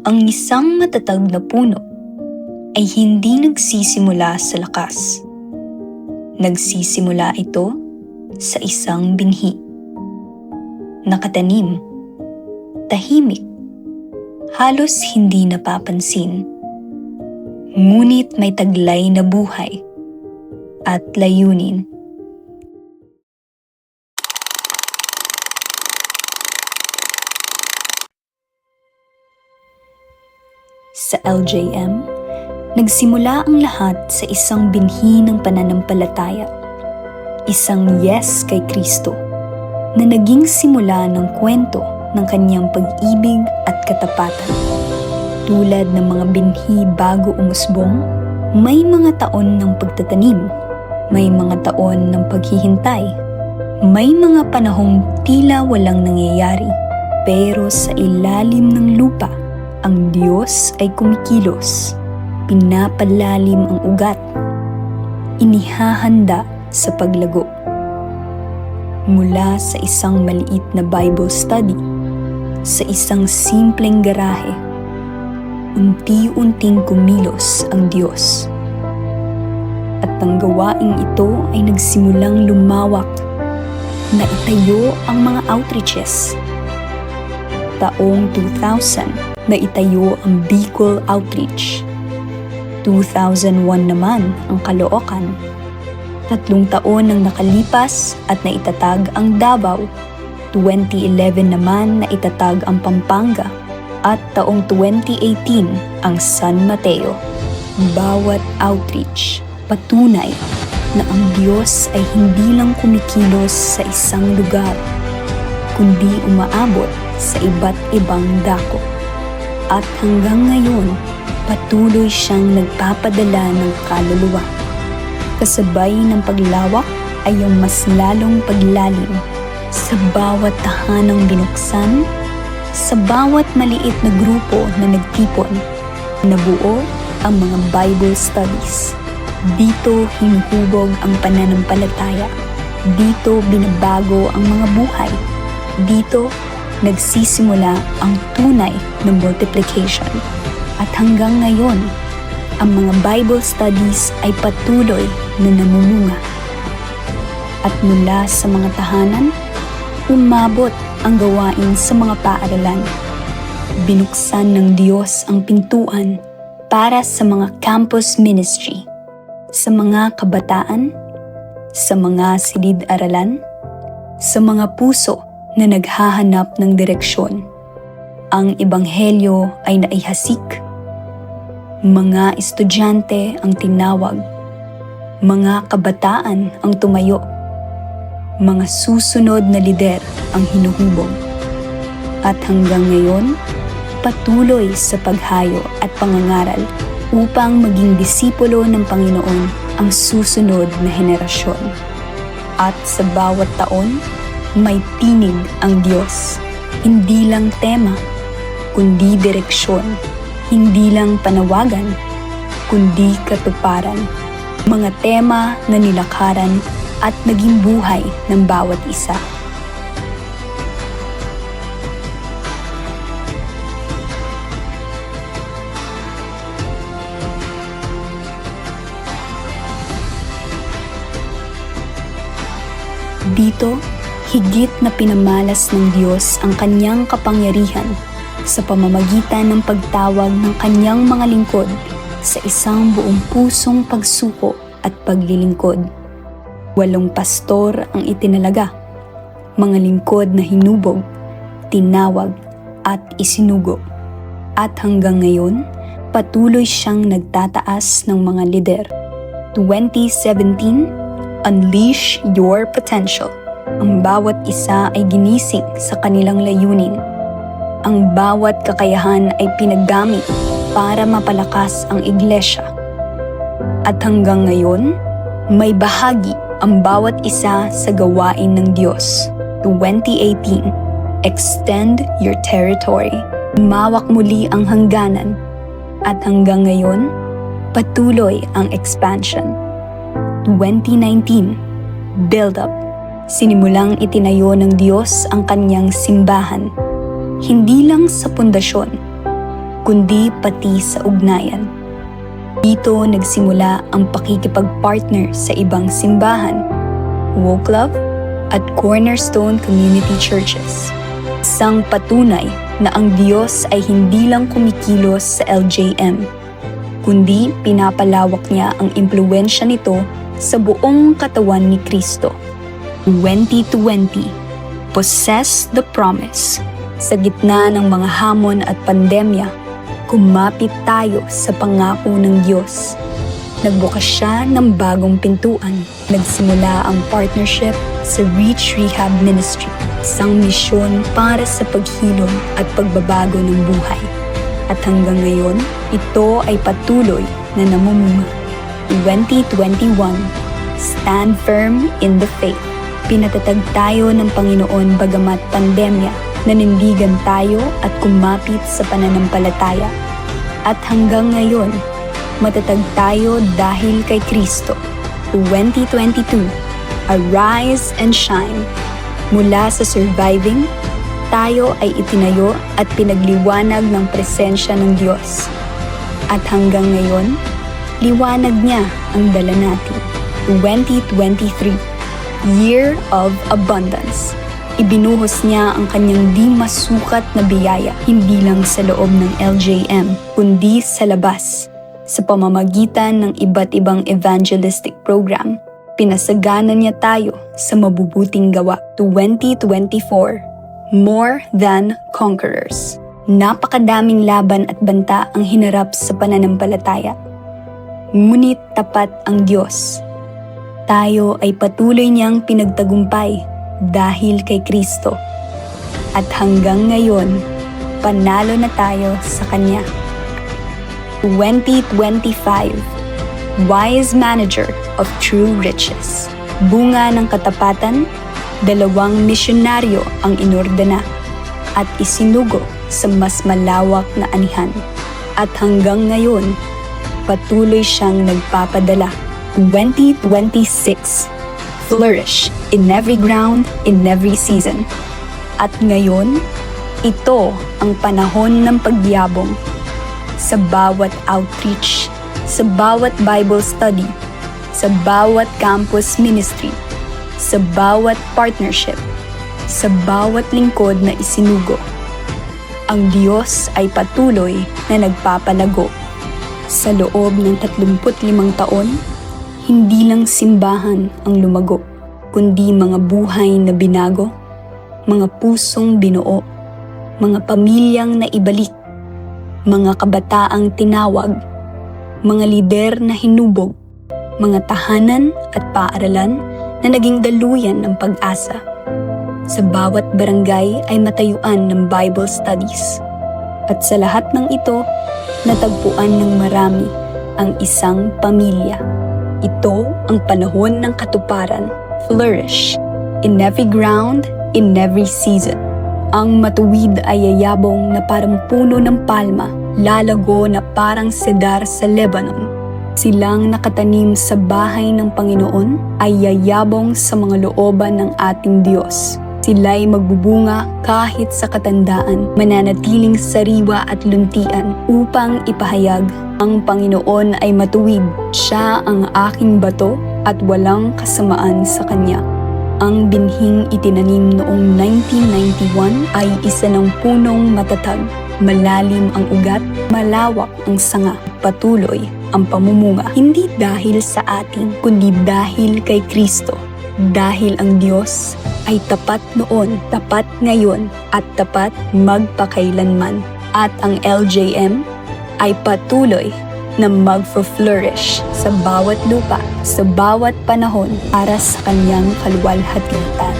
Ang isang matatag na puno ay hindi nagsisimula sa lakas. Nagsisimula ito sa isang binhi. Nakatanim, tahimik, halos hindi napapansin. Ngunit may taglay na buhay at layunin. Sa LJM, nagsimula ang lahat sa isang binhi ng pananampalataya. Isang yes kay Kristo na naging simula ng kwento ng kanyang pag-ibig at katapatan. Tulad ng mga binhi bago umusbong, may mga taon ng pagtatanim, may mga taon ng paghihintay, may mga panahong tila walang nangyayari, pero sa ilalim ng lupa, ang Diyos ay kumikilos, pinapalalim ang ugat, inihahanda sa paglago. Mula sa isang maliit na Bible study, sa isang simpleng garahe, unti-unting kumilos ang Diyos. At ang gawaing ito ay nagsimulang lumawak, na itayo ang mga outreaches. Taong 2000, na itayo ang Bicol Outreach. 2001 naman ang Caloocan. 3 taon nang nakalipas at naitatag ang Davao. 2011 naman naitatag ang Pampanga. At taong 2018 ang San Mateo. Bawat outreach, patunay na ang Diyos ay hindi lang kumikilos sa isang lugar, kundi umaabot sa iba't ibang dako. At hanggang ngayon, patuloy siyang nagpapadala ng kaluluwa. Kasabay ng paglawak ay yung mas lalong paglalim sa bawat tahanang binuksan, sa bawat maliit na grupo na nagtipon. Nabuo ang mga Bible studies. Dito hinuhubog ang pananampalataya. Dito binabago ang mga buhay. Dito nagsisimula ang tunay na multiplication. At hanggang ngayon, ang mga Bible studies ay patuloy na namumunga. At mula sa mga tahanan, umabot ang gawain sa mga paaralan. Binuksan ng Diyos ang pintuan para sa mga campus ministry, sa mga kabataan, sa mga silid-aralan, sa mga puso na naghahanap ng direksyon. Ang ebanghelyo ay naihasik. Mga estudyante ang tinawag. Mga kabataan ang tumayo. Mga susunod na lider ang hinuhubog. At hanggang ngayon, patuloy sa paghayo at pangangaral upang maging disipulo ng Panginoon ang susunod na henerasyon. At sa bawat taon, may tinig ang Diyos. Hindi lang tema, kundi direksyon. Hindi lang panawagan, kundi katuparan. Mga tema na nilakaran at naging buhay ng bawat isa. Dito, higit na pinamalas ng Diyos ang kanyang kapangyarihan sa pamamagitan ng pagtawag ng kanyang mga lingkod sa isang buong pusong pagsuko at paglilingkod. 8 pastor ang itinalaga, mga lingkod na hinubog, tinawag at isinugo. At hanggang ngayon, patuloy siyang nagtataas ng mga lider. 2017, Unleash Your Potential. Ang bawat isa ay ginising sa kanilang layunin. Ang bawat kakayahan ay pinaggamit para mapalakas ang iglesia. At hanggang ngayon, may bahagi ang bawat isa sa gawain ng Diyos. 2018, Extend Your Territory. Umawak muli ang hangganan. At hanggang ngayon, patuloy ang expansion. 2019, Build Up. Sinimulang itinayo ng Diyos ang kanyang simbahan, hindi lang sa pundasyon, kundi pati sa ugnayan. Dito nagsimula ang pakikipag-partner sa ibang simbahan, Woke Love at Cornerstone Community Churches. Isang patunay na ang Diyos ay hindi lang kumikilos sa LJM, kundi pinapalawak niya ang impluwensya nito sa buong katawan ni Kristo. 2020, Possess the Promise. Sa gitna ng mga hamon at pandemya, kumapit tayo sa pangako ng Diyos. Nagbukas siya ng bagong pintuan. Nagsimula ang partnership sa Reach Rehab Ministry, isang misyon para sa paghilom at pagbabago ng buhay. At hanggang ngayon, ito ay patuloy na namumunga. 2021, Stand Firm in the Faith. Pinatatag tayo ng Panginoon bagamat pandemya, nanindigan tayo at kumapit sa pananampalataya. At hanggang ngayon, matatag tayo dahil kay Kristo. 2022, Arise and Shine. Mula sa surviving, tayo ay itinayo at pinagliwanag ng presensya ng Diyos. At hanggang ngayon, liwanag niya ang dala natin. 2023, Year of Abundance. Ibinuhos niya ang kanyang di masukat na biyaya, hindi lang sa loob ng LJM, kundi sa labas. Sa pamamagitan ng iba't ibang evangelistic program, pinasagana niya tayo sa mabubuting gawa. 2024, More Than Conquerors. Napakadaming laban at banta ang hinarap sa pananampalataya. Ngunit tapat ang Diyos. Tayo ay patuloy niyang pinagtagumpay dahil kay Kristo. At hanggang ngayon, panalo na tayo sa Kanya. 2025, Wise Manager of True Riches. Bunga ng katapatan, 2 misyonaryo ang inordena at isinugo sa mas malawak na anihan. At hanggang ngayon, patuloy siyang nagpapadala. 2026, Flourish in every ground, in every season. At ngayon, ito ang panahon ng pagyabong. Sa bawat outreach, sa bawat Bible study, sa bawat campus ministry, sa bawat partnership, sa bawat lingkod na isinugo, ang Diyos ay patuloy na nagpapalago. Sa loob ng 35 taon, hindi lang simbahan ang lumago, kundi mga buhay na binago, mga pusong binuo, mga pamilyang naibalik, mga kabataang tinawag, mga lider na hinubog, mga tahanan at paaralan na naging daluyan ng pag-asa. Sa bawat barangay ay matayuan ng Bible studies. At sa lahat ng ito, natagpuan ng marami ang isang pamilya. Ito ang panahon ng katuparan. Flourish in every ground, in every season. Ang matuwid ay yayabong na parang puno ng palma, lalago na parang cedar sa Lebanon. Silang nakatanim sa bahay ng Panginoon ay yayabong sa mga looban ng ating Diyos. Sila'y magbubunga kahit sa katandaan, mananatiling sariwa at luntian upang ipahayag, ang Panginoon ay matuwid, siya ang aking bato at walang kasamaan sa Kanya. Ang binhing itinanim noong 1991 ay isa ng punong matatag, malalim ang ugat, malawak ang sanga, patuloy ang pamumunga. Hindi dahil sa atin, kundi dahil kay Kristo. Dahil ang Diyos ay tapat noon, tapat ngayon, at tapat magpakailanman. At ang LJM ay patuloy na mag-flourish sa bawat lupa, sa bawat panahon para sa kanyang kaluwalhatian.